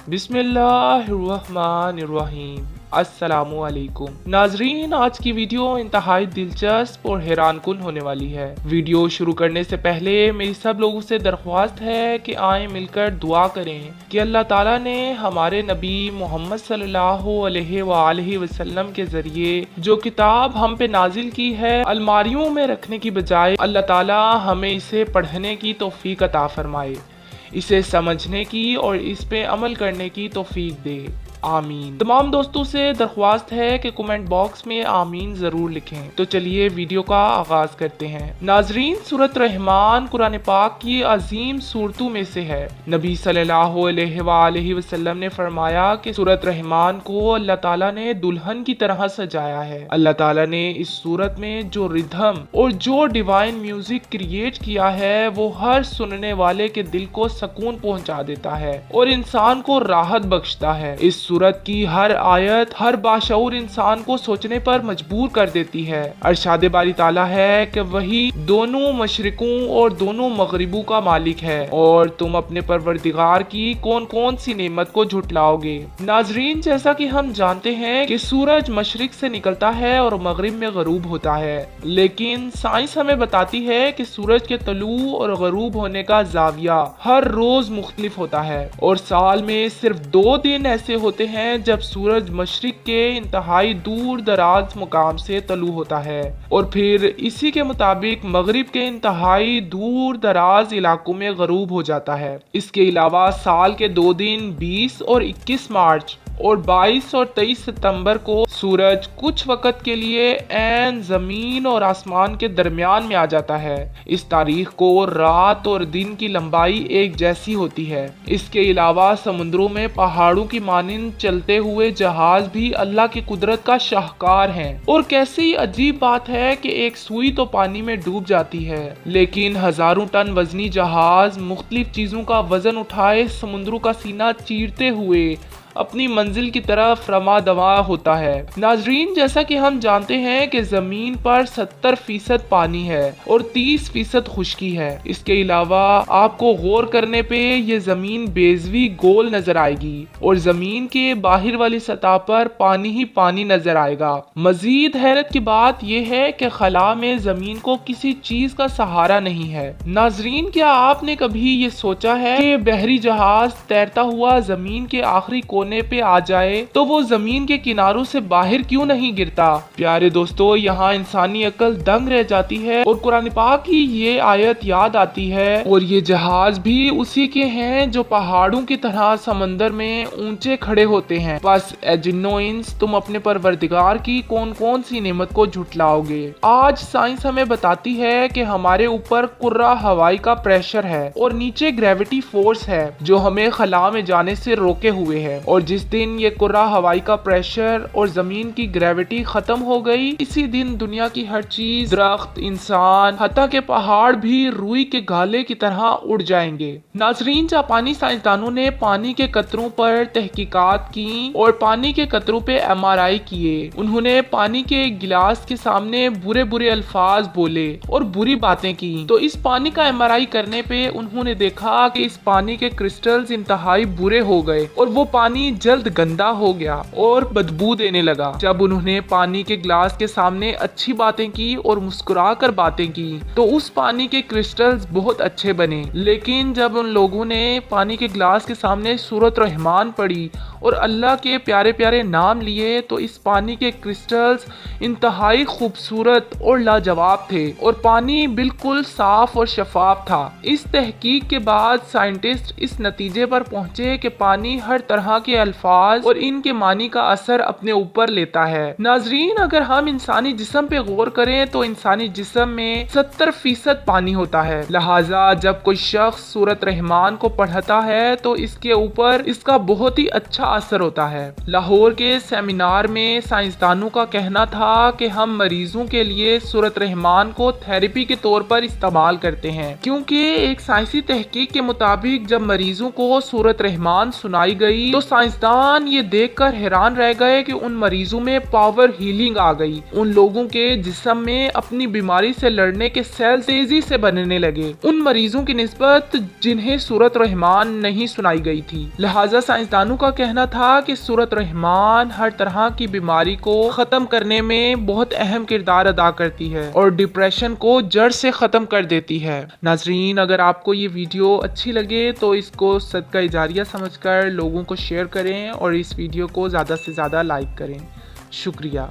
बिस्मिल्लाहिर्रहमानिर्रहीम। अस्सलामुअलैकुम नाजरीन, आज की वीडियो इंतहाई दिलचस्प और हैरानकुन होने वाली है। वीडियो शुरू करने से पहले मेरी सब लोगों से दरख्वास्त है कि आए मिलकर दुआ करें कि अल्लाह ताला ने हमारे नबी मोहम्मद सल्लल्लाहु अलैहि वसल्लम के जरिए जो किताब हम पे नाजिल की है, अलमारियों में रखने की बजाय अल्लाह ताला हमें इसे पढ़ने की तौफीक अता फरमाए, इसे समझने की और इस पे अमल करने की तौफीक दे। आमीन। तमाम दोस्तों से दरख्वास्त है कि कमेंट बॉक्स में आमीन जरूर लिखें। तो चलिए वीडियो का आगाज करते हैं। नाजरीन, सूरत रहमान कुरान पाक की अजीम सूरतों में से है। नबी सल्लल्लाहु अलैहि वसल्लम ने फरमाया कि सूरत रहमान को अल्लाह ताला ने दुल्हन की तरह सजाया है। अल्लाह ताला ने इस सूरत में जो रिधम और जो डिवाइन म्यूजिक क्रिएट किया है वो हर सुनने वाले के दिल को सुकून पहुंचा देता है और इंसान को राहत बख्शता है। इस सूरत की हर आयत हर बाशऊर इंसान को सोचने पर मजबूर कर देती है। अरशाद बारी ताला है कि वही दोनों मशरिकों और दोनों मगरिबों का मालिक है और तुम अपने परवरदिगार की कौन कौन सी नेमत को झुटलाओगे। नाजरीन, जैसा कि हम जानते हैं कि सूरज मशरिक से निकलता है और मगरिब में गरूब होता है, लेकिन साइंस हमें बताती है कि सूरज के तलू और गरूब होने का जाविया हर रोज मुख्तलिफ होता है और साल में सिर्फ 2 दिन ऐसे होते हैं जब सूरज मशरिक के इंतहाई दूर दराज मुकाम से तलू होता है और फिर इसी के मुताबिक मगरिब के इंतहाई दूर दराज इलाकों में गरूब हो जाता है। इसके अलावा साल के 2 दिन 20 और 21 मार्च और 22 और 23 सितंबर को सूरज कुछ वक्त के लिए ऐन जमीन और आसमान के दरमियान में आ जाता है। इस तारीख को रात और दिन की लंबाई एक जैसी होती है। इसके अलावा समुद्रों में पहाड़ों की मानिंद चलते हुए जहाज भी अल्लाह की कुदरत का शाहकार हैं। और कैसी अजीब बात है कि एक सुई तो पानी में डूब जाती है, लेकिन हजारों टन वजनी जहाज मुख्तलिफ चीजों का वजन उठाए समुद्रों का सीना चीरते हुए अपनी मंजिल की तरफ रमा दमा होता है। नाजरीन, जैसा कि हम जानते हैं कि जमीन पर 70% पानी है और 30% खुश्की है। इसके अलावा आपको गौर करने पे ये जमीन बेजवी गोल नजर आएगी और जमीन के बाहर वाली सतह पर पानी ही पानी नजर आएगा। मजीद हैरत की बात यह है कि खला में जमीन को किसी चीज का सहारा नहीं है। नाजरीन, क्या आपने कभी ये सोचा है कि बहरी जहाज तैरता हुआ जमीन के आखिरी कोने पे आ जाए तो वो जमीन के किनारों से बाहर क्यों नहीं गिरता। प्यारे दोस्तों, यहाँ इंसानी अकल दंग रह जाती है और कुरान पाक की ये आयत याद आती है। और ये जहाज भी उसी के हैं जो पहाड़ों की तरह समंदर में ऊंचे खड़े होते हैं। बस ए जिन्नो इंस, तुम अपने परवरदिगार की कौन कौन सी नेमत को झुटलाओगे। आज साइंस हमें बताती है कि हमारे ऊपर कुर्रा हवाई का प्रेशर है और नीचे ग्रेविटी फोर्स है जो हमें खला में जाने से रोके हुए है। और जिस दिन ये कुर्रा हवाई का प्रेशर और जमीन की ग्रेविटी खत्म हो गई, इसी दिन दुनिया की हर चीज, दरख्त, इंसान, हत्ता के पहाड़ भी रुई के गाले की तरह उड़ जाएंगे। नाजरीन, जापानी साइंसदानों ने पानी के कतरों पर तहकीकात की और पानी के कतरों पे MRI किए। उन्होंने पानी के एक गिलास के सामने बुरे बुरे अल्फाज बोले और बुरी बातें की। तो इस पानी का MRI करने पे उन्होंने देखा कि इस पानी के क्रिस्टल्स इंतहाई बुरे हो गए और वो पानी जल्द गंदा हो गया और बदबू देने लगा। जब उन्होंने पानी के ग्लास के सामने अच्छी बातें की और मुस्कुरा कर बातें की तो उस पानी के क्रिस्टल्स बहुत अच्छे बने। लेकिन जब उन लोगों ने पानी के ग्लास के सामने सूरत रहमान पढ़ी और अल्लाह के प्यारे प्यारे नाम लिए तो इस पानी के क्रिस्टल्स इंतहाई खूबसूरत और लाजवाब थे और पानी बिल्कुल साफ और शफाफ था। इस तहकीक के बाद साइंटिस्ट इस नतीजे पर पहुंचे कि पानी हर तरह के अल्फाज और इनके मानी का असर अपने ऊपर लेता है। नाजरीन, अगर हम इंसानी जिस्म पे गौर करें तो इंसानी जिस्म में 70% पानी होता है। लिहाजा जब कोई शख्स सूरत रहमान को पढ़ता है तो इसके ऊपर इसका बहुत ही अच्छा असर होता है। लाहौर के सेमिनार में साइंसदानों का कहना था कि हम मरीजों के लिए सूरत रहमान को थेरेपी के तौर पर इस्तेमाल करते हैं, क्योंकि एक साइंसी तहकीक के मुताबिक जब मरीजों को सूरत रहमान सुनाई गई तो साइंसदान ये देखकर हैरान रह गए कि उन मरीजों में पावर हीलिंग आ गई। उन लोगों के जिस्म में अपनी बीमारी से लड़ने के सेल तेजी से बनने लगे, उन मरीजों की निस्बत जिन्हें सूरत रहमान नहीं सुनाई गई थी। लिहाजा साइंसदानों का कहना था कि सूरत रहमान हर तरह की बीमारी को खत्म करने में बहुत अहम किरदार अदा करती है और डिप्रेशन को जड़ से खत्म कर देती है। नाजरीन, अगर आपको ये वीडियो अच्छी लगे तो इसको सदका जारिया समझकर लोगों को शेयर करें और इस वीडियो को ज़्यादा से ज़्यादा लाइक करें। शुक्रिया।